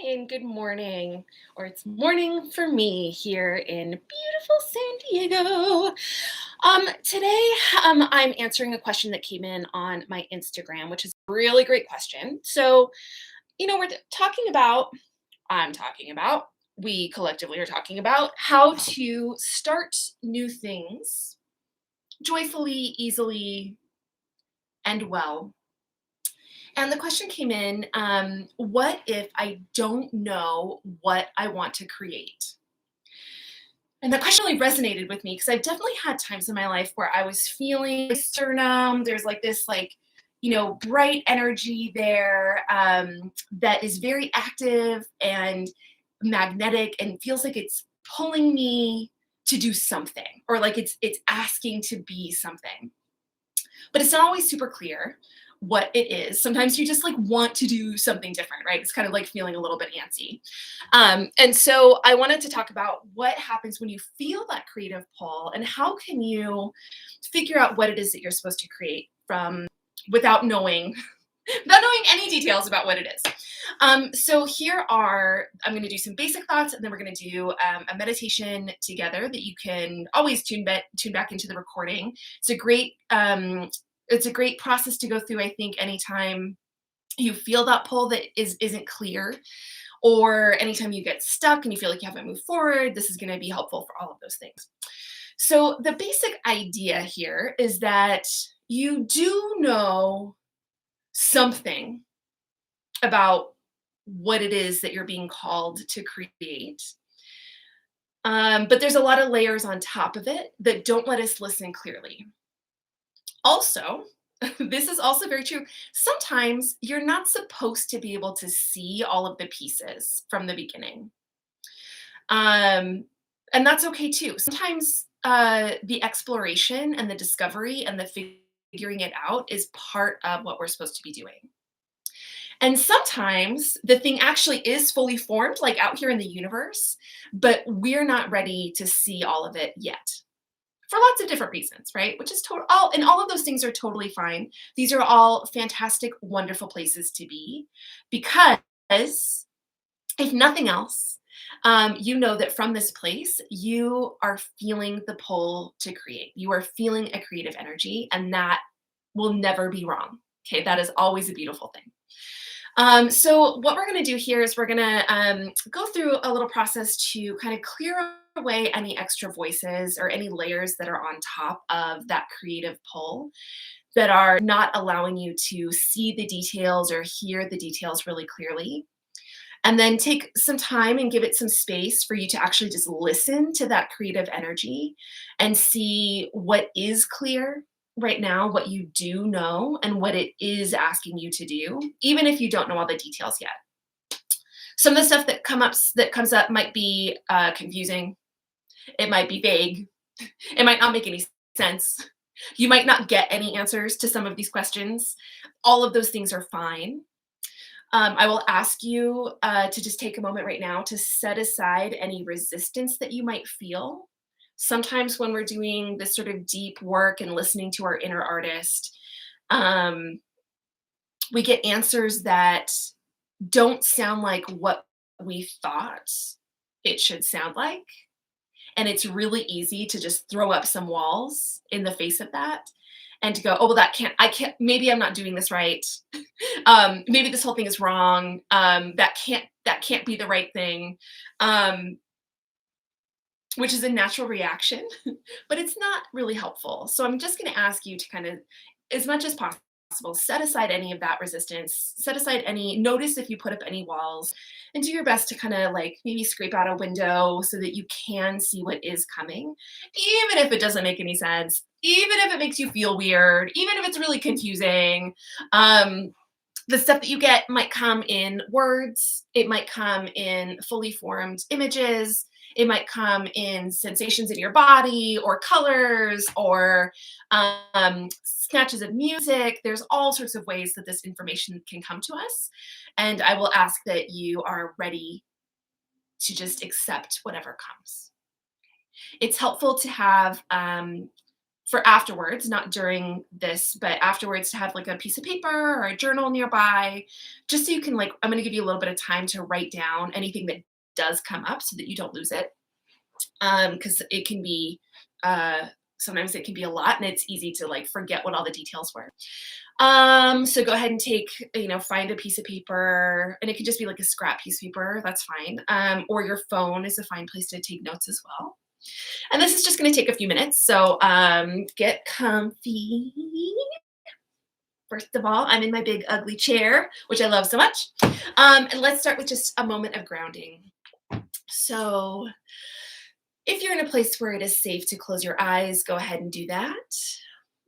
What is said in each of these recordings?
And good morning, or it's morning for me here in beautiful San Diego. Today, I'm answering a question that came in on my Instagram, which is a really great question. So, we're talking about, I'm talking about, we collectively are talking about how to start new things joyfully, easily, and well. And the question came in, what if I don't know what I want to create? And that question really resonated with me because I've definitely had times in my life where I was feeling sternum. There's like this, bright energy there that is very active and magnetic and feels like it's pulling me to do something, or like it's asking to be something, but it's not always super clear what it is. Sometimes you just like want to do something different, right? It's kind of like feeling a little bit antsy. And so I wanted to talk about what happens when you feel that creative pull and how can you figure out what it is that you're supposed to create from without knowing without knowing any details about what it is. So here are, I'm going to do some basic thoughts, and then we're going to do a meditation together that you can always tune back into the recording. It's a great process to go through. I think anytime you feel that pull that isn't clear, or anytime you get stuck and you feel like you haven't moved forward, this is going to be helpful for all of those things. So the basic idea here is that you do know something about what it is that you're being called to create. But there's a lot of layers on top of it that don't let us listen clearly. Also, this is also very true. Sometimes you're not supposed to be able to see all of the pieces from the beginning. Um, and that's okay too. Sometimes the exploration and the discovery and the figuring it out is part of what we're supposed to be doing. And sometimes the thing actually is fully formed, like out here in the universe, but we're not ready to see all of it yet for lots of different reasons, right? Which is total, and all of those things are totally fine. These are all fantastic, wonderful places to be because if nothing else, you know that from this place, you are feeling the pull to create. You are feeling a creative energy, and that will never be wrong. Okay, that is always a beautiful thing. So what we're going to do here is we're going to go through a little process to kind of clear away any extra voices or any layers that are on top of that creative pull that are not allowing you to see the details or hear the details really clearly. And then take some time and give it some space for you to actually just listen to that creative energy and see what is clear right now, what you do know, and what it is asking you to do, even if you don't know all the details yet. Some of the stuff that comes up might be confusing. It might be vague. It might not make any sense. You might not get any answers to some of these questions. All of those things are fine. I will ask you to just take a moment right now to set aside any resistance that you might feel. Sometimes when we're doing this sort of deep work and listening to our inner artist, um, we get answers that don't sound like what we thought it should sound like. And it's really easy to just throw up some walls in the face of that and to go, oh, well, I can't, maybe I'm not doing this right. Maybe this whole thing is wrong. That can't be the right thing. Um, which is a natural reaction, but it's not really helpful. So I'm just going to ask you to kind of, as much as possible, set aside any of that resistance, set aside notice if you put up any walls, and do your best to kind of like maybe scrape out a window so that you can see what is coming, even if it doesn't make any sense, even if it makes you feel weird, even if it's really confusing. The stuff that you get might come in words, it might come in fully formed images, it might come in sensations in your body or colors or snatches of music. There's all sorts of ways that this information can come to us. And I will ask that you are ready to just accept whatever comes. It's helpful to have for afterwards, not during this, but afterwards to have like a piece of paper or a journal nearby, just so you can like, I'm going to give you a little bit of time to write down anything that does come up so that you don't lose it. Because it can be, uh, sometimes it can be a lot and it's easy to like forget what all the details were. So go ahead and take, find a piece of paper, and it could just be like a scrap piece of paper. That's fine. Or your phone is a fine place to take notes as well. And this is just going to take a few minutes. So get comfy. First of all, I'm in my big ugly chair, which I love so much. And let's start with just a moment of grounding. So if you're in a place where it is safe to close your eyes, go ahead and do that.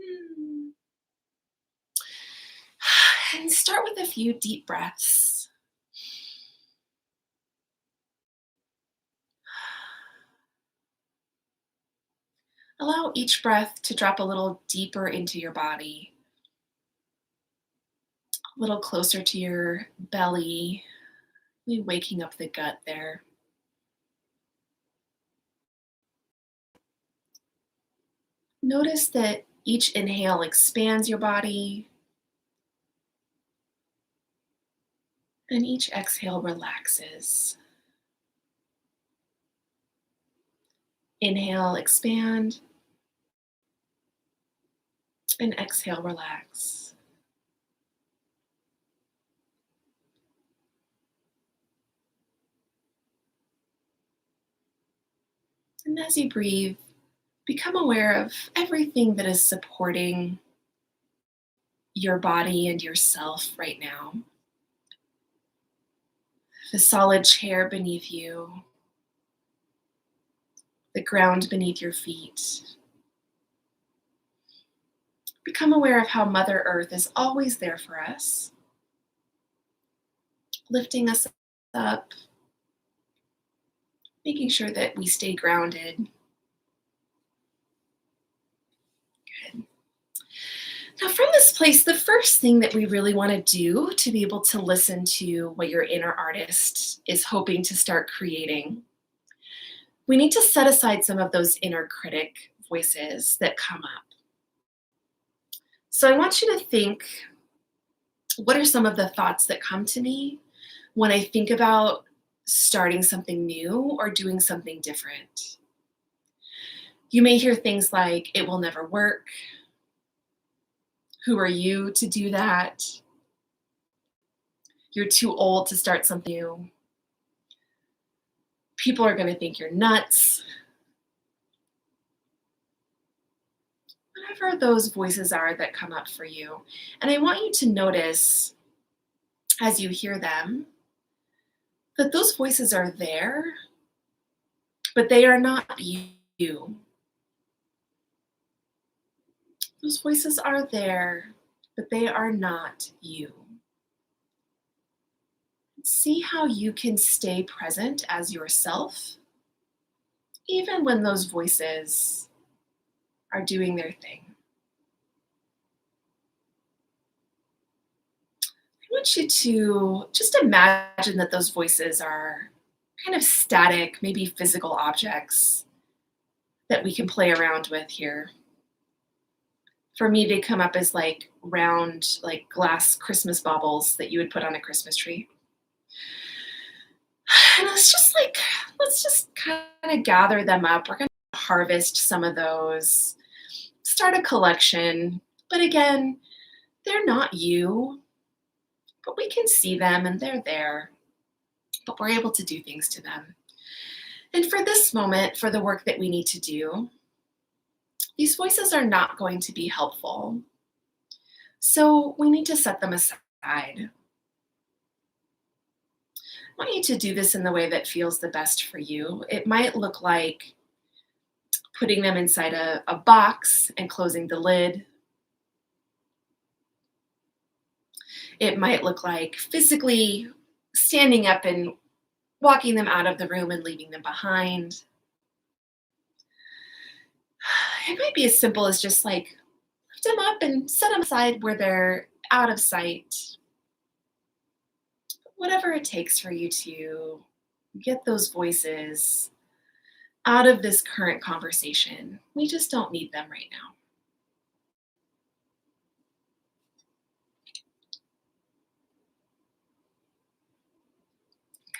Hmm. And start with a few deep breaths. Allow each breath to drop a little deeper into your body, a little closer to your belly, really waking up the gut there. Notice that each inhale expands your body, and each exhale relaxes. Inhale, expand, and exhale, relax. And as you breathe, become aware of everything that is supporting your body and yourself right now. The solid chair beneath you, the ground beneath your feet. Become aware of how Mother Earth is always there for us, lifting us up, making sure that we stay grounded. Good. Now, from this place, the first thing that we really want to do to be able to listen to what your inner artist is hoping to start creating, we need to set aside some of those inner critic voices that come up. So I want you to think, what are some of the thoughts that come to me when I think about starting something new or doing something different? You may hear things like, it will never work. Who are you to do that? You're too old to start something new. People are going to think you're nuts. Whatever those voices are that come up for you. And I want you to notice as you hear them that those voices are there, but they are not you. Those voices are there, but they are not you. See how you can stay present as yourself, even when those voices are doing their thing. I want you to just imagine that those voices are kind of static, maybe physical objects that we can play around with here. For me, they come up as like round, like glass Christmas baubles that you would put on a Christmas tree. And let's just kind of gather them up. We're going to harvest some of those, start a collection. But again, they're not you, but we can see them and they're there, but we're able to do things to them. And for this moment, for the work that we need to do, these voices are not going to be helpful. So we need to set them aside. I want you to do this in the way that feels the best for you. It might look like putting them inside a box and closing the lid. It might look like physically standing up and walking them out of the room and leaving them behind. It might be as simple as just like lift them up and set them aside where they're out of sight. Whatever it takes for you to get those voices out of this current conversation. We just don't need them right now.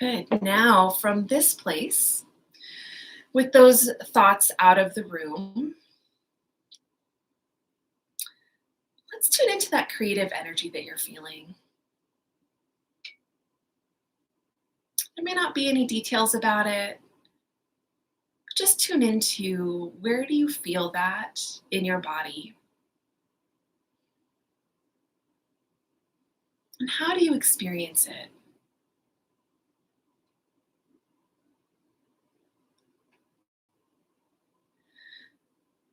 Good. Now, from this place, with those thoughts out of the room, let's tune into that creative energy that you're feeling. There may not be any details about it, but just tune into where do you feel that in your body? And how do you experience it?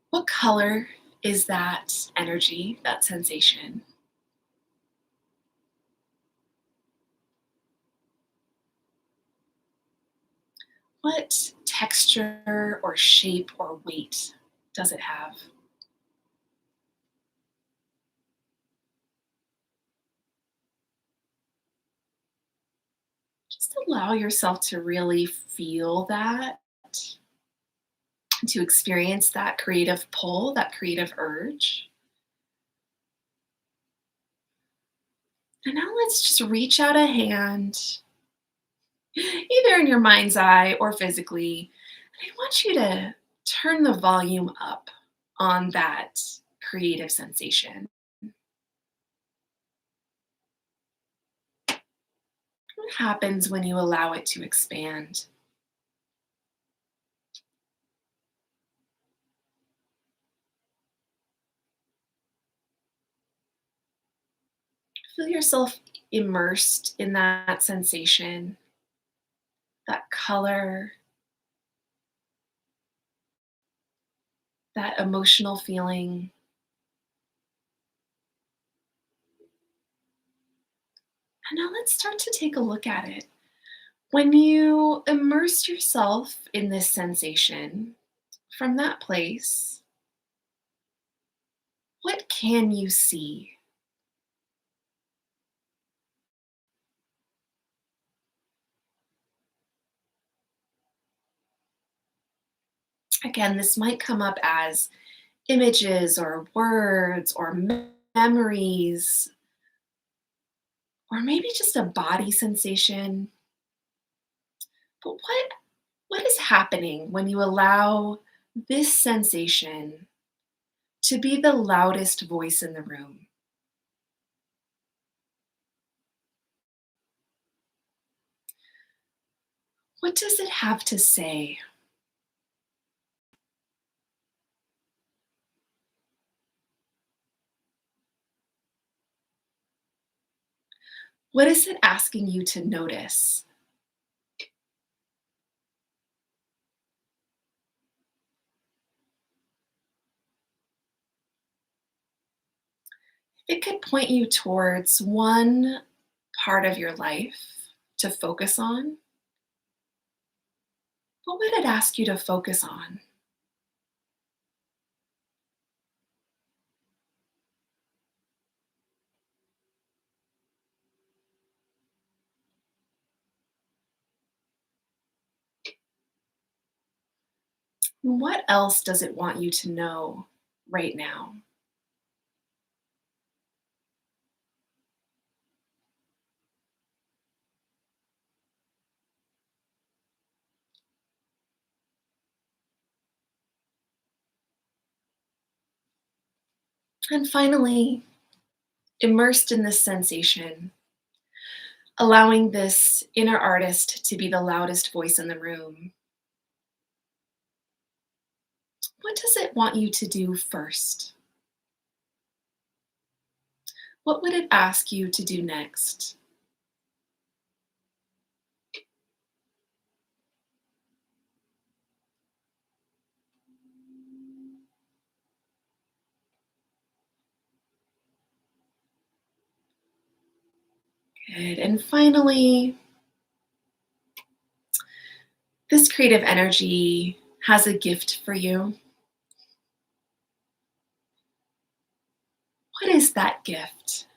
What color is that energy, that sensation? What texture or shape or weight does it have? Just allow yourself to really feel that, to experience that creative pull, that creative urge. And now let's just reach out a hand, either in your mind's eye or physically. And I want you to turn the volume up on that creative sensation. What happens when you allow it to expand? Feel yourself immersed in that sensation, that color, that emotional feeling. And now let's start to take a look at it. When you immerse yourself in this sensation from that place, what can you see? Again, this might come up as images or words or memories, or maybe just a body sensation. But what is happening when you allow this sensation to be the loudest voice in the room? What does it have to say? What is it asking you to notice? It could point you towards one part of your life to focus on. What would it ask you to focus on? What else does it want you to know right now? And finally, immersed in this sensation, allowing this inner artist to be the loudest voice in the room. What does it want you to do first? What would it ask you to do next? Good. And finally, this creative energy has a gift for you. What is that gift?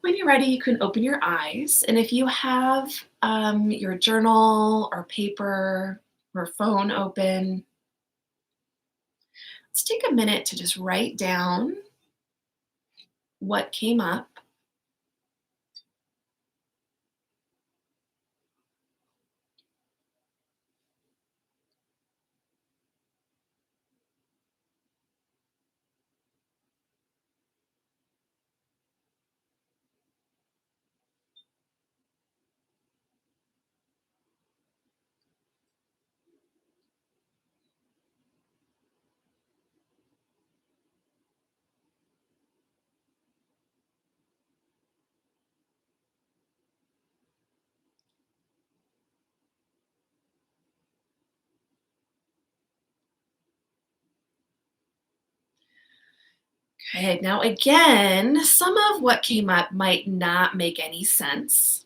When you're ready, you can open your eyes. And if you have your journal or paper or phone open. Let's take a minute to just write down what came up. Okay, now again, some of what came up might not make any sense.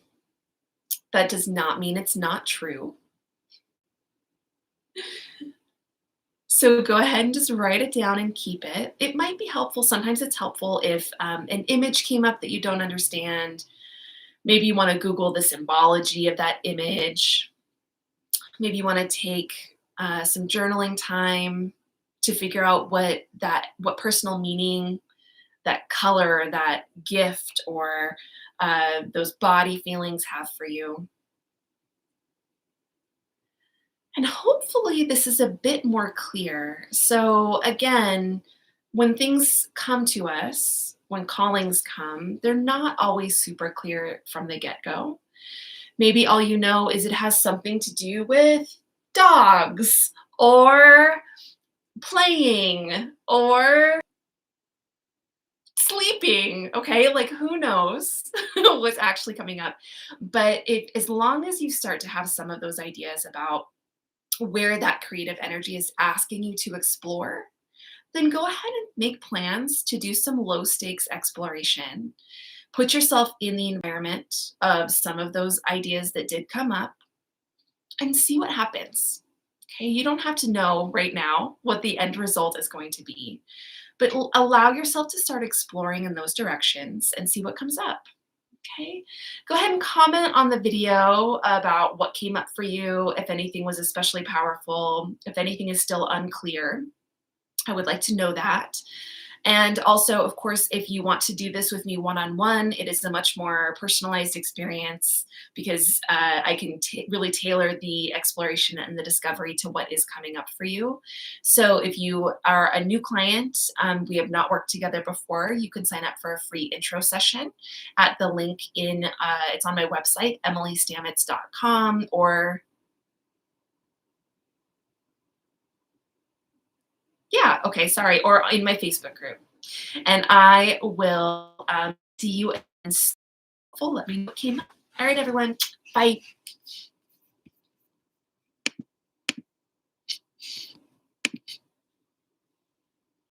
That does not mean it's not true. So go ahead and just write it down and keep it. It might be helpful. Sometimes it's helpful if an image came up that you don't understand. Maybe you want to Google the symbology of that image. Maybe you want to take some journaling time to figure out what personal meaning, that color, that gift, or those body feelings have for you. And hopefully, this is a bit more clear. So, again, when things come to us, when callings come, they're not always super clear from the get go. Maybe all you know is it has something to do with dogs or playing or sleeping. Okay, like who knows what's actually coming up. But as long as you start to have some of those ideas about where that creative energy is asking you to explore, then go ahead and make plans to do some low stakes exploration. Put yourself in the environment of some of those ideas that did come up and see what happens. Okay, you don't have to know right now what the end result is going to be, but allow yourself to start exploring in those directions and see what comes up. Okay, go ahead and comment on the video about what came up for you, if anything was especially powerful, if anything is still unclear. I would like to know that. And also, of course, if you want to do this with me one-on-one, it is a much more personalized experience because I can really tailor the exploration and the discovery to what is coming up for you. So if you are a new client, we have not worked together before, you can sign up for a free intro session at the link it's on my website, emilystamitz.com, or yeah, okay, sorry, or in my Facebook group. And I will see you in. Let me know what came up. All right, everyone. Bye.